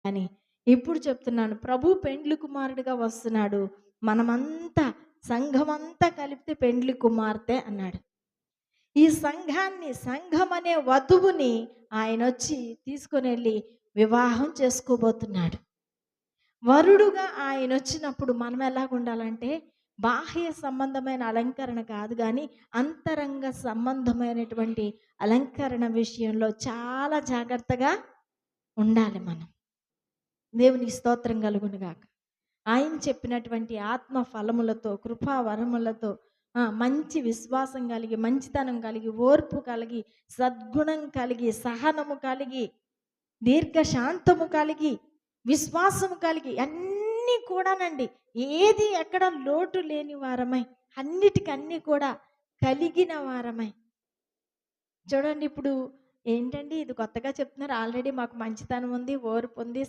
అని ఇప్పుడు చెప్తున్నాను. ప్రభు పెండ్లి కుమారుడిగా వస్తున్నాడు. మనమంతా సంఘమంతా కలిపితే పెండ్లి కుమార్తె అన్నాడు. ఈ సంఘం అనే వధువుని ఆయనొచ్చి తీసుకొనెళ్ళి వివాహం చేసుకోబోతున్నాడు. వరుడుగా ఆయనొచ్చినప్పుడు మనం ఎలాగుండాలంటే, బాహ్య సంబంధమైన అలంకరణ కాదు గానీ, అంతరంగ సంబంధమైనటువంటి అలంకరణ విషయంలో చాలా జాగ్రత్తగా ఉండాలి మనం. దేవునికి స్తోత్రం కలుగును గాక. ఆయన చెప్పినటువంటి ఆత్మ ఫలములతో, కృపా వరములతో మంచి విశ్వాసం కలిగి, మంచితనం కలిగి, ఓర్పు కలిగి, సద్గుణం కలిగి, సహనము కలిగి, దీర్ఘశాంతము కలిగి, విశ్వాసము కలిగి అన్నీ కూడానండి. ఏది ఎక్కడ లోటు లేని వారమై, అన్నిటికన్నీ కూడా కలిగిన వారమై. చూడండి ఇప్పుడు ఏంటండి ఇది కొత్తగా చెప్తున్నారు. ఆల్రెడీ మాకు మంచితనం ఉంది, ఓర్పు ఉంది.